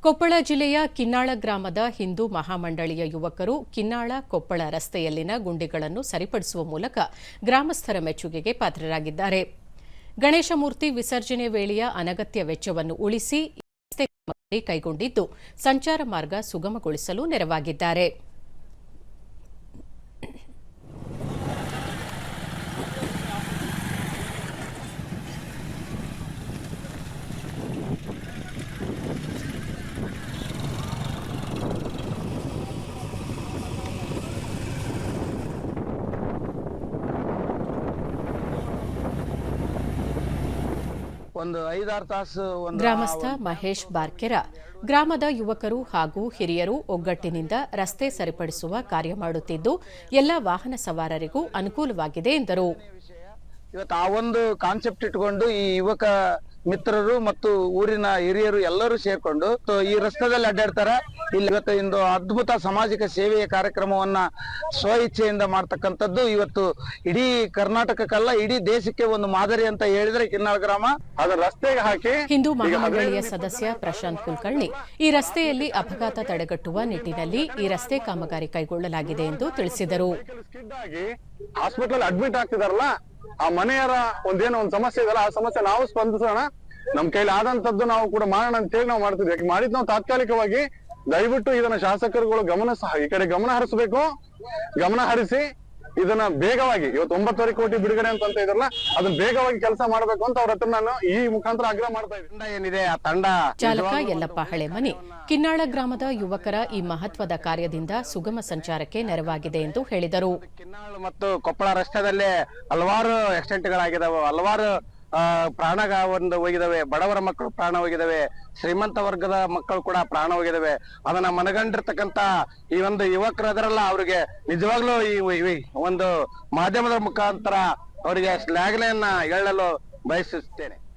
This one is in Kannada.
ಕೊಪ್ಪಳ ಜಿಲ್ಲೆಯ ಕಿನ್ನಾಳ ಗ್ರಾಮದ ಹಿಂದೂ ಮಹಾಮಂಡಳಿಯ ಯುವಕರು ಕಿನ್ನಾಳ ಕೊಪ್ಪಳ ರಸ್ತೆಯಲ್ಲಿನ ಗುಂಡಿಗಳನ್ನು ಸರಿಪಡಿಸುವ ಮೂಲಕ ಗ್ರಾಮಸ್ಥರ ಮೆಚ್ಚುಗೆಗೆ ಪಾತ್ರರಾಗಿದ್ದಾರೆ. ಗಣೇಶ ಮೂರ್ತಿ ವಿಸರ್ಜನೆ ವೇಳೆಯ ಅನಗತ್ಯ ವೆಚ್ಚವನ್ನು ಉಳಿಸಿ ಈ ರಸ್ತೆ ಕಾಮಗಾರಿ ಕೈಗೊಂಡಿದ್ದು ಸಂಚಾರ ಮಾರ್ಗ ಸುಗಮಗೊಳಿಸಲು ನೆರವಾಗಿದ್ದಾರೆ. ಗ್ರಾಮಸ್ಥ ಮಹೇಶ್ ಬಾರ್ಕೆರ ಗ್ರಾಮದ ಯುವಕರು ಹಾಗೂ ಹಿರಿಯರು ಒಗ್ಗಟ್ಟಿನಿಂದ ರಸ್ತೆ ಸರಿಪಡಿಸುವ ಕಾರ್ಯ ಮಾಡುತ್ತಿದ್ದು ಎಲ್ಲ ವಾಹನ ಸವಾರರಿಗೂ ಅನುಕೂಲವಾಗಿದೆ ಎಂದರು. ಇವತ್ತು ಆ ಒಂದು ಕಾನ್ಸೆಪ್ಟ್ ಇಟ್ಕೊಂಡು ಈ ಯುವಕ ಮಿತ್ರರು ಮತ್ತು ಊರಿನ ಹಿರಿಯರು ಎಲ್ಲರೂ ಸೇರ್ಕೊಂಡು ಈ ರಸ್ತೆದಲ್ಲಿ ಅಡ್ಡಾಡ್ತಾರೆ. ಇಲ್ಲಿ ಇವತ್ತು ಇಂದು ಅದ್ಭುತ ಸಾಮಾಜಿಕ ಸೇವೆಯ ಕಾರ್ಯಕ್ರಮವನ್ನ ಸ್ವ ಇಚ್ಛೆಯಿಂದ ಮಾಡ್ತಕ್ಕಂಥದ್ದು ಇವತ್ತು ಇಡೀ ಕರ್ನಾಟಕಕ್ಕಲ್ಲ ಇಡೀ ದೇಶಕ್ಕೆ ಒಂದು ಮಾದರಿ ಅಂತ ಹೇಳಿದ್ರೆ ಕಿನ್ನಾಳ ಗ್ರಾಮ ಅದರ ರಸ್ತೆಗೆ ಹಾಕಿ. ಹಿಂದೂ ಮಹಾಮಂಡಳಿಯ ಸದಸ್ಯ ಪ್ರಶಾಂತ್ ಕುಲಕರ್ಣಿ ಈ ರಸ್ತೆಯಲ್ಲಿ ಅಪಘಾತ ತಡೆಗಟ್ಟುವ ನಿಟ್ಟಿನಲ್ಲಿ ಈ ರಸ್ತೆ ಕಾಮಗಾರಿ ಕೈಗೊಳ್ಳಲಾಗಿದೆ ಎಂದು ತಿಳಿಸಿದರು. ಹಾಸ್ಪಿಟಲ್ ಅಡ್ಮಿಟ್ ಆಗ್ತಿದಾರಲ್ಲ ಆ ಮನೆಯರ ಒಂದೇನೋ ಒಂದು ಸಮಸ್ಯೆ ಇದಲ್ಲ, ಆ ಸಮಸ್ಯೆ ನಾವು ಸ್ಪಂದಿಸೋಣ, ನಮ್ ಕೈಲಿ ಆದಂತದ್ದು ನಾವು ಕೂಡ ಮಾಡೋಣ ಅಂತ ಹೇಳಿ ನಾವು ಮಾಡ್ತಿದ್ವಿ. ಯಾಕೆ ಮಾಡಿದ್ ನಾವು ತಾತ್ಕಾಲಿಕವಾಗಿ, ದಯವಿಟ್ಟು ಇದನ್ನ ಶಾಸಕರುಗಳು ಈ ಕಡೆ ಗಮನ ಹರಿಸಬೇಕು. ಗಮನ ಹರಿಸಿ ಇದನ್ನ ಬೇಗವಾಗಿ ಇವತ್ತು 9 ಕೋಟಿ ಬಿಡುಗಡೆ ಅಂತ ಇದ್ರಲ್ಲ ಅದನ್ನ ಬೇಗವಾಗಿ ಕೆಲಸ ಮಾಡಬೇಕು ಅಂತ ಅವ್ರ ಹತ್ರ ನಾನು ಈ ಮುಖಾಂತರ ಆಗ್ರಹ ಮಾಡ್ತಾ ಇದ್ದೀನಿ. ಏನಿದೆ ಆ ತಂಡ ಚಾಲಕ ಯಲ್ಲಪ್ಪ ಹಳೆಮನಿ ಕಿನ್ನಾಳ ಗ್ರಾಮದ ಯುವಕರ ಈ ಮಹತ್ವದ ಕಾರ್ಯದಿಂದ ಸುಗಮ ಸಂಚಾರಕ್ಕೆ ನೆರವಾಗಿದೆ ಎಂದು ಹೇಳಿದರು. ಕಿನ್ನಾಳ ಮತ್ತು ಕೊಪ್ಪಳ ರಸ್ತೆದಲ್ಲಿ ಹಲವಾರು ಆಕ್ಸಿಡೆಂಟ್ಗಳಾಗಿದ್ದಾವೆ, ಹಲವಾರು ಪ್ರಾಣ ಹೋಗಿದಾವೆ, ಬಡವರ ಮಕ್ಕಳು ಪ್ರಾಣ ಹೋಗಿದಾವೆ, ಶ್ರೀಮಂತ ವರ್ಗದ ಮಕ್ಕಳು ಕೂಡ ಪ್ರಾಣ ಹೋಗಿದಾವೆ. ಅದನ್ನ ಮನಗಂಡಿರ್ತಕ್ಕಂತ ಈ ಒಂದು ಯುವಕರು ಅದರಲ್ಲ ಅವ್ರಿಗೆ ನಿಜವಾಗ್ಲೂ ಈ ಒಂದು ಮಾಧ್ಯಮದ ಮುಖಾಂತರ ಅವರಿಗೆ ಶ್ಲಾಘನೆಯನ್ನ ಹೇಳಲು ಬಯಸುತ್ತೇನೆ.